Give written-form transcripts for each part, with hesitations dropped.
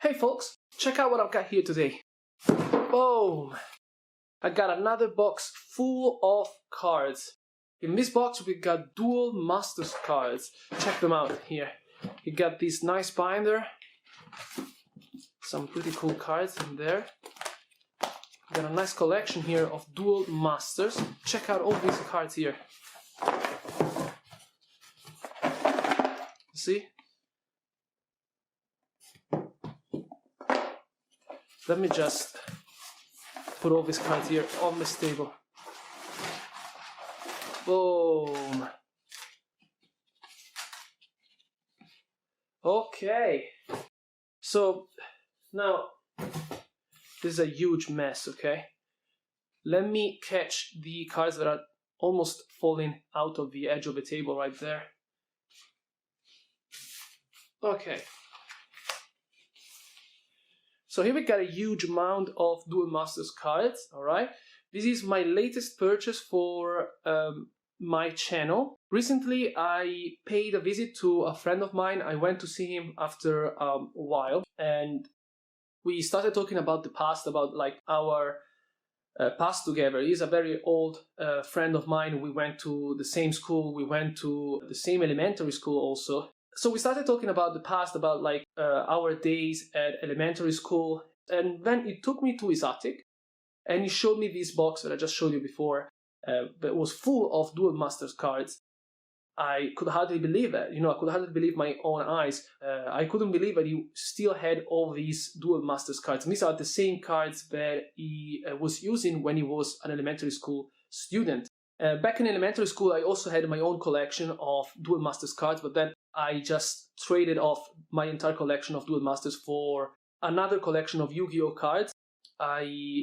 Hey folks, check out what I've got here today. Boom! I got another box full of cards. In this box we got Duel Masters cards. Check them out here. You got this nice binder. Some pretty cool cards in there. Got a nice collection here of Duel Masters. Check out all these cards here. See? Let me just put all these cards here on this table. Boom. Okay. So now this is a huge mess, okay? Let me catch the cards that are almost falling out of the edge of the table right there. Okay. So here we got a huge amount of Duel Masters cards, alright? This is my latest purchase for my channel. Recently I paid a visit to a friend of mine. I went to see him after a while and we started talking about the past, about like our past together. He's a very old friend of mine. We went to the same school, we went to the same elementary school also. So we started talking about the past, about like our days at elementary school, and then he took me to his attic and he showed me this box that I just showed you before that was full of Duel Masters cards. I could hardly believe it, I could hardly believe my own eyes. I couldn't believe that he still had all these Duel Masters cards. And these are the same cards that he was using when he was an elementary school student. Back in elementary school I also had my own collection of Duel Masters cards, but then I just traded off my entire collection of Duel Masters for another collection of Yu-Gi-Oh cards. I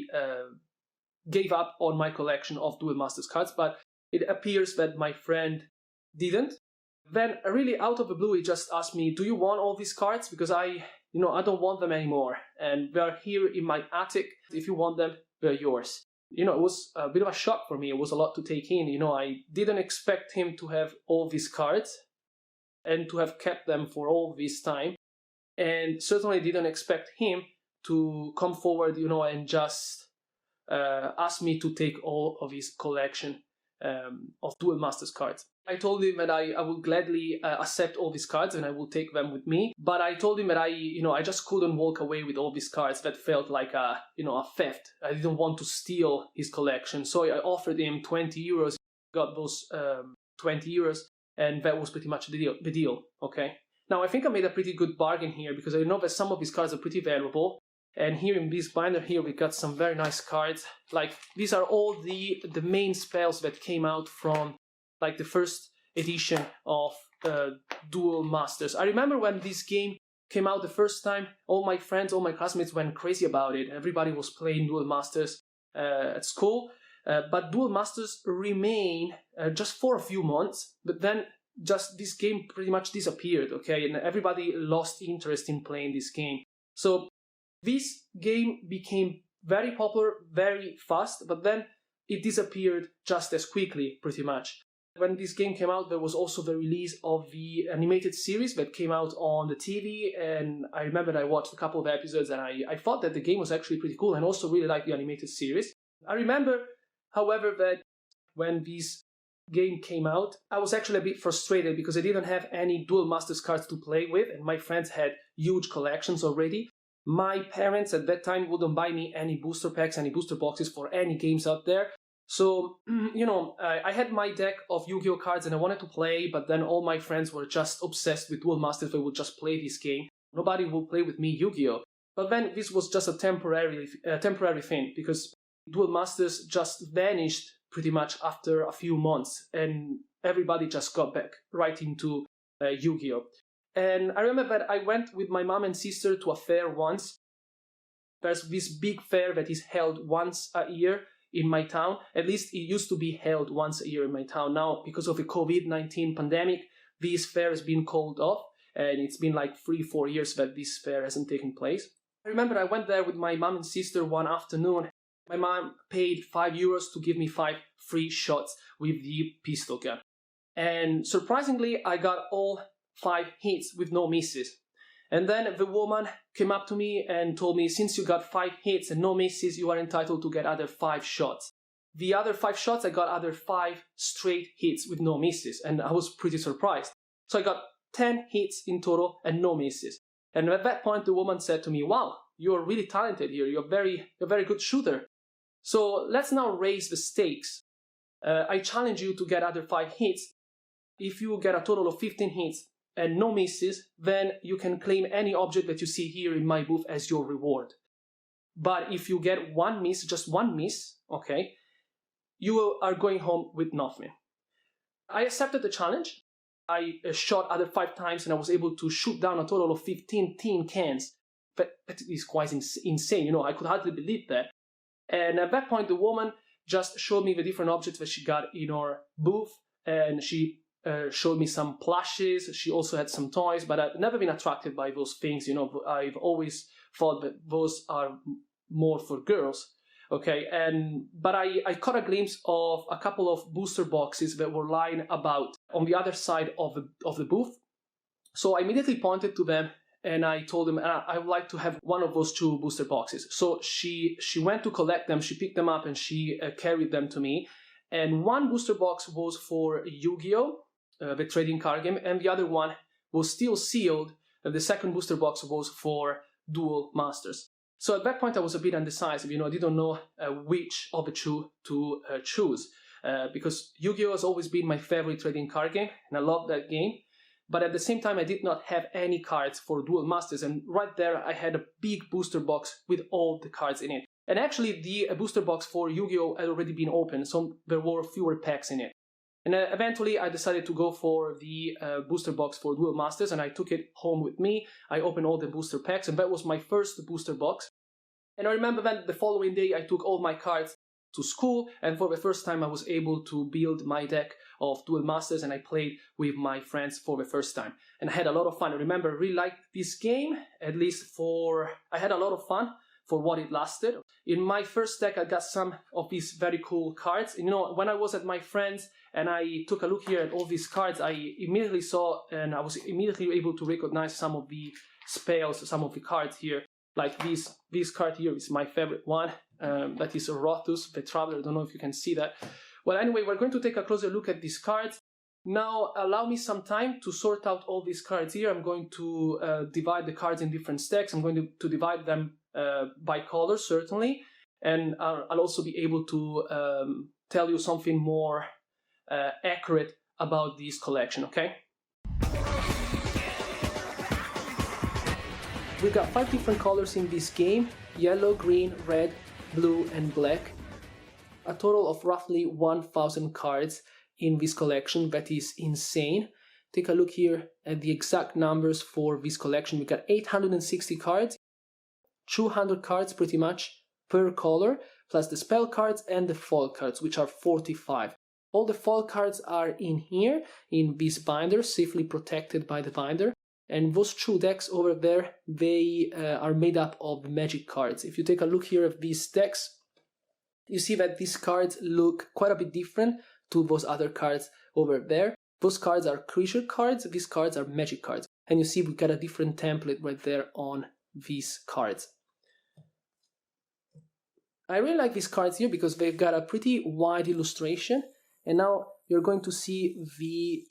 gave up on my collection of Duel Masters cards, but it appears that my friend didn't. Then really out of the blue he just asked me, do you want all these cards? Because I don't want them anymore and they're here in my attic. If you want them, they're yours. It was a bit of a shock for me. It was a lot to take in. I didn't expect him to have all these cards and to have kept them for all this time, and certainly didn't expect him to come forward, and just ask me to take all of his collection of Duel Masters cards. I told him that I will gladly accept all these cards and I will take them with me, but I told him that I just couldn't walk away with all these cards. That felt like a theft. I didn't want to steal his collection, so I offered him 20 euros, got those 20 euros, and that was pretty much the deal, okay? Now I think I made a pretty good bargain here because I know that some of these cards are pretty valuable. And here in this binder here we got some very nice cards. Like these are all the main spells that came out from like the first edition of Duel Masters. I remember when this game came out the first time, all my friends, all my classmates went crazy about it. Everybody was playing Duel Masters at school. But Duel Masters remained just for a few months, but then just this game pretty much disappeared, okay? And everybody lost interest in playing this game. So this game became very popular very fast, but then it disappeared just as quickly, pretty much. When this game came out, there was also the release of the animated series that came out on the TV, and I remember that I watched a couple of episodes and I thought that the game was actually pretty cool and also really liked the animated series. I remember, however, that when this game came out, I was actually a bit frustrated because I didn't have any Duel Masters cards to play with, and my friends had huge collections already. My parents at that time wouldn't buy me any booster packs, any booster boxes for any games out there. So, I had my deck of Yu-Gi-Oh cards and I wanted to play, but then all my friends were just obsessed with Duel Masters. They would just play this game. Nobody would play with me Yu-Gi-Oh! But then this was just a temporary thing, because Duel Masters just vanished pretty much after a few months and everybody just got back right into Yu-Gi-Oh! And I remember that I went with my mom and sister to a fair once. There's this big fair that is held once a year in my town. At least it used to be held once a year in my town. Now, because of the COVID-19 pandemic, this fair has been called off, and it's been like 3-4 years that this fair hasn't taken place. I remember I went there with my mom and sister one afternoon. My mom paid 5 euros to give me 5 free shots with the pistol gun. And surprisingly, I got all 5 hits with no misses. And then the woman came up to me and told me, since you got 5 hits and no misses, you are entitled to get other 5 shots. The other 5 shots, I got other 5 straight hits with no misses, and I was pretty surprised. So I got 10 hits in total and no misses. And at that point, the woman said to me, wow, you're really talented here, you're a very good shooter. So let's now raise the stakes. I challenge you to get other 5 hits. If you get a total of 15 hits and no misses, then you can claim any object that you see here in my booth as your reward. But if you get one miss, just one miss, okay, you are going home with nothing. I accepted the challenge. I shot other 5 times and I was able to shoot down a total of 15 tin cans. But that is quite insane, you know, I could hardly believe that. And at that point, the woman just showed me the different objects that she got in her booth, and she showed me some plushes. She also had some toys, but I've never been attracted by those things, you know. I've always thought that those are more for girls, okay. But I caught a glimpse of a couple of booster boxes that were lying about on the other side of the booth. So I immediately pointed to them and I told them, I would like to have one of those 2 booster boxes. So she went to collect them, she picked them up and she carried them to me. And one booster box was for Yu-Gi-Oh! The trading card game, and the other one was still sealed. The second booster box was for Duel Masters. So at that point I was a bit undecisive, you know, I didn't know which of the 2 to choose. Because Yu-Gi-Oh! Has always been my favorite trading card game, and I love that game. But at the same time, I did not have any cards for Duel Masters, and right there I had a big booster box with all the cards in it. And actually the booster box for Yu-Gi-Oh! Had already been opened, so there were fewer packs in it. And eventually I decided to go for the booster box for Duel Masters, and I took it home with me. I opened all the booster packs, and that was my first booster box. And I remember that the following day I took all my cards to school, and for the first time I was able to build my deck of Duel Masters, and I played with my friends for the first time. And I had a lot of fun. I remember I really liked this game, at least I had a lot of fun for what it lasted. In my first deck I got some of these very cool cards. And, you know, when I was at my friends and I took a look here at all these cards, I immediately saw and I was immediately able to recognize some of the spells, some of the cards here. Like this card here is my favorite one. That is Rothus the Traveler. I don't know if you can see that. Well, anyway, we're going to take a closer look at these cards. Now, allow me some time to sort out all these cards here. I'm going to divide the cards in different stacks. I'm going to divide them by color, certainly. And I'll also be able to tell you something more accurate about this collection, okay? We've got 5 different colors in this game: yellow, green, red, blue, and black. A total of roughly 1,000 cards in this collection. That is insane. Take a look here at the exact numbers for this collection. We got 860 cards, 200 cards pretty much per color, plus the spell cards and the foil cards, which are 45. All the foil cards are in here, in this binder, safely protected by the binder. And those 2 decks over there, they are made up of magic cards. If you take a look here at these decks, you see that these cards look quite a bit different to those other cards over there. Those cards are creature cards, these cards are magic cards. And you see we got a different template right there on these cards. I really like these cards here because they've got a pretty wide illustration. And now you're going to see the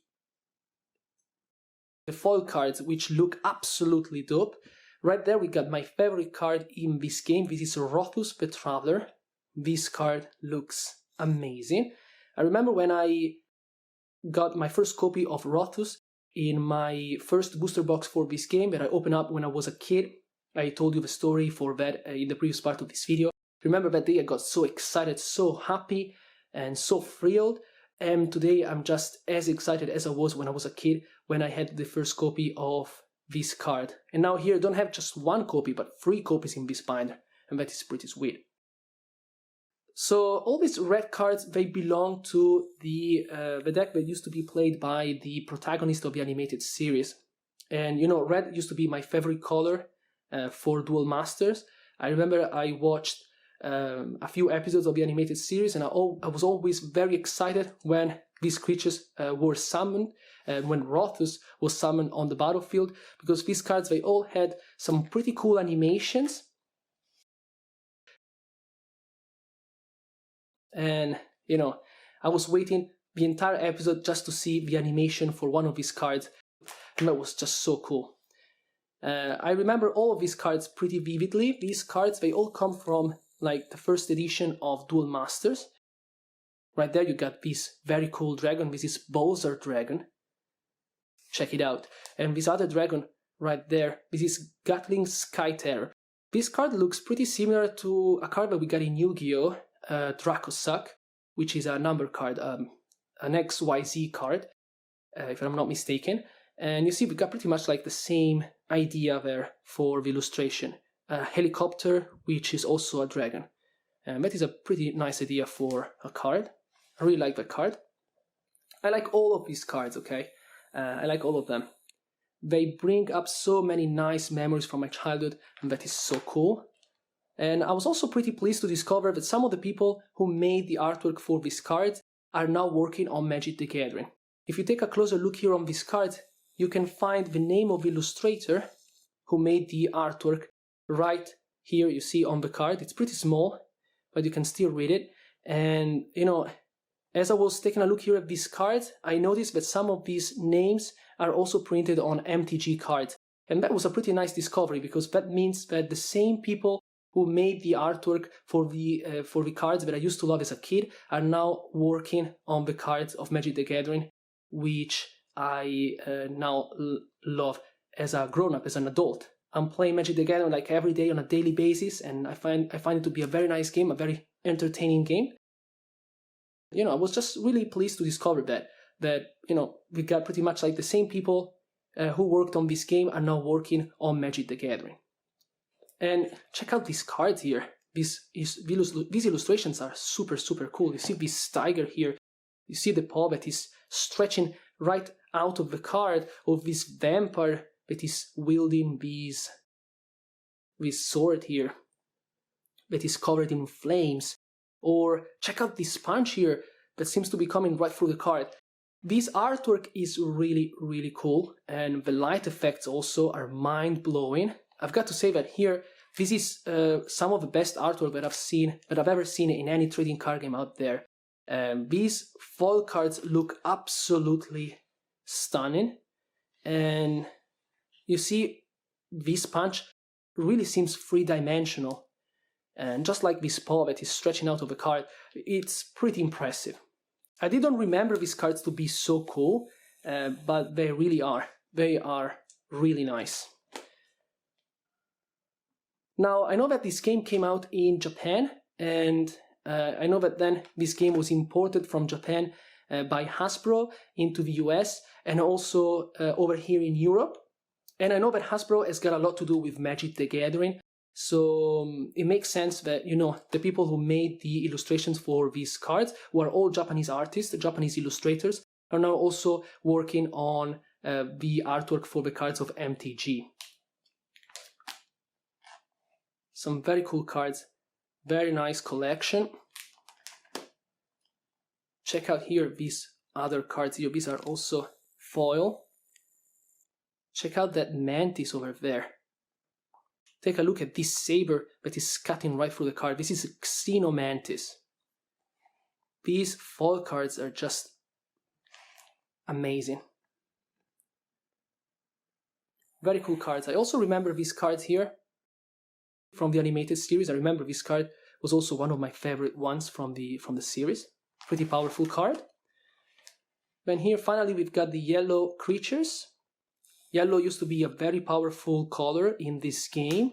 foil cards, which look absolutely dope. Right there we got my favorite card in this game. This is Rothus the Traveler. This card looks amazing. I remember when I got my first copy of Rothus in my first booster box for this game that I opened up when I was a kid. I told you the story for that in the previous part of this video. Remember that day I got so excited, so happy, and so thrilled. And today I'm just as excited as I was when I was a kid when I had the first copy of this card. And now here I don't have just 1 copy, but 3 copies in this binder. And that is pretty sweet. So all these red cards, they belong to the deck that used to be played by the protagonist of the animated series. And you know, red used to be my favorite color for Duel Masters. I remember I watched a few episodes of the animated series, and I was always very excited when these creatures were summoned when Rothus was summoned on the battlefield, because these cards, they all had some pretty cool animations. And, you know, I was waiting the entire episode just to see the animation for one of these cards, and that was just so cool. I remember all of these cards pretty vividly. These cards, they all come from like the first edition of Duel Masters. Right there you got this very cool dragon. This is Bowser Dragon. Check it out. And this other dragon right there, this is Gatling Skyterror. This card looks pretty similar to a card that we got in Yu-Gi-Oh! Dracosuck, which is a number card, an XYZ card, if I'm not mistaken. And you see we got pretty much like the same idea there for the illustration. A helicopter, which is also a dragon. And that is a pretty nice idea for a card. I really like that card. I like all of these cards, okay? I like all of them. They bring up so many nice memories from my childhood, and that is so cool. And I was also pretty pleased to discover that some of the people who made the artwork for these cards are now working on Magic the Gathering. If you take a closer look here on this card, you can find the name of the illustrator who made the artwork right here. You see on the card. It's pretty small, but you can still read it. And, you know, as I was taking a look here at these cards, I noticed that some of these names are also printed on MTG cards. And that was a pretty nice discovery, because that means that the same people who made the artwork for the cards that I used to love as a kid are now working on the cards of Magic the Gathering, which I now love as a grown-up, as an adult. I'm playing Magic the Gathering like every day on a daily basis, and I find it to be a very nice game, a very entertaining game. You know, I was just really pleased to discover that you know, we got pretty much like the same people who worked on this game are now working on Magic the Gathering. And check out these cards here. These illustrations are super, super cool. You see this tiger here. You see the paw that is stretching right out of the card of this vampire that is wielding this sword here that is covered in flames. Or check out this punch here that seems to be coming right through the card. This artwork is really, really cool, and the light effects also are mind-blowing. I've got to say that here, this is some of the best artwork that I've ever seen in any trading card game out there. These foil cards look absolutely stunning, and you see this punch really seems three-dimensional, and just like this paw that is stretching out of the card, it's pretty impressive. I didn't remember these cards to be so cool, but they really are. They are really nice. Now, I know that this game came out in Japan, and I know that then this game was imported from Japan by Hasbro into the US, and also over here in Europe. And I know that Hasbro has got a lot to do with Magic the Gathering, so it makes sense that, you know, the people who made the illustrations for these cards, who are all Japanese artists, Japanese illustrators, are now also working on the artwork for the cards of MTG. Some very cool cards, very nice collection. Check out here these other cards here. These are also foil. Check out that mantis over there. Take a look at this saber that is cutting right through the card. This is a Xenomantis. These foil cards are just amazing. Very cool cards. I also remember these cards here from the animated series. I remember this card was also one of my favorite ones from the series. Pretty powerful card. Then here finally we've got the yellow creatures. Yellow used to be a very powerful color in this game.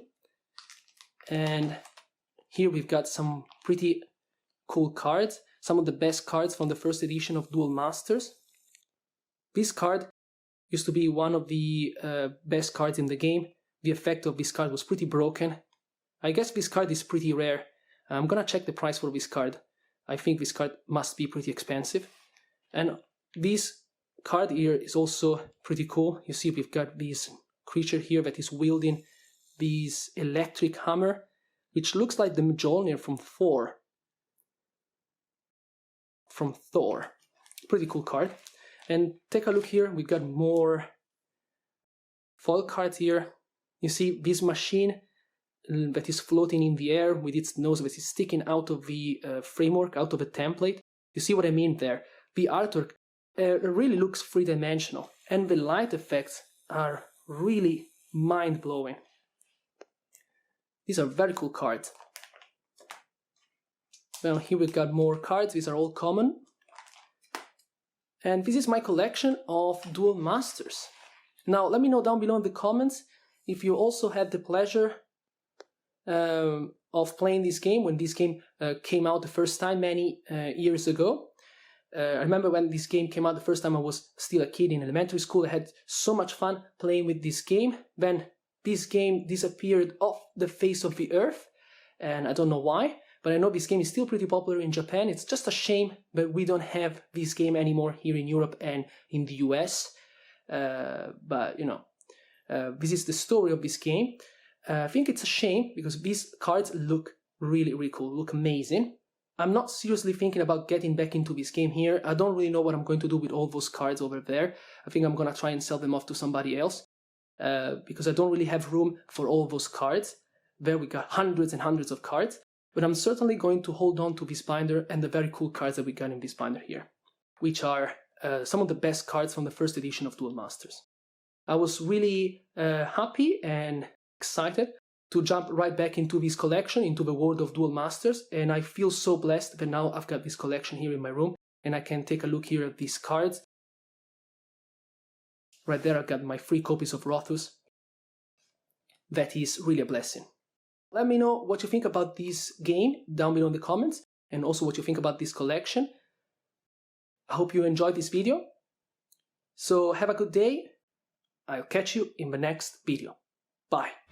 And here we've got some pretty cool cards. Some of the best cards from the first edition of Duel Masters. This card used to be one of the best cards in the game. The effect of this card was pretty broken. I guess this card is pretty rare. I'm gonna check the price for this card. I think this card must be pretty expensive. And this card here is also pretty cool. You see we've got this creature here that is wielding this electric hammer, which looks like the Mjolnir from Thor. Pretty cool card. And take a look here, we got more foil cards here. You see this machine that is floating in the air with its nose that is sticking out of the framework, out of the template. You see what I mean there? The artwork really looks three-dimensional, and the light effects are really mind-blowing. These are very cool cards. Well, here we've got more cards. These are all common. And this is my collection of Duel Masters. Now, let me know down below in the comments if you also had the pleasure of playing this game when this game came out the first time many years ago. I remember when this game came out the first time, I was still a kid in elementary school. I had so much fun playing with this game. Then this game disappeared off the face of the earth, and I don't know why. But I know this game is still pretty popular in Japan. It's just a shame that we don't have this game anymore here in Europe and in the US. But, you know, this is the story of this game. I think it's a shame because these cards look really, really cool, look amazing. I'm not seriously thinking about getting back into this game here. I don't really know what I'm going to do with all those cards over there. I think I'm going to try and sell them off to somebody else because I don't really have room for all those cards. There we got hundreds and hundreds of cards. But I'm certainly going to hold on to this binder and the very cool cards that we got in this binder here, which are some of the best cards from the first edition of Duel Masters. I was really happy and excited to jump right back into this collection, into the world of Duel Masters, and I feel so blessed that now I've got this collection here in my room and I can take a look here at these cards. Right there I've got my 3 copies of Rothus. That is really a blessing. Let me know what you think about this game down below in the comments, and also what you think about this collection. I hope you enjoyed this video. So have a good day. I'll catch you in the next video. Bye.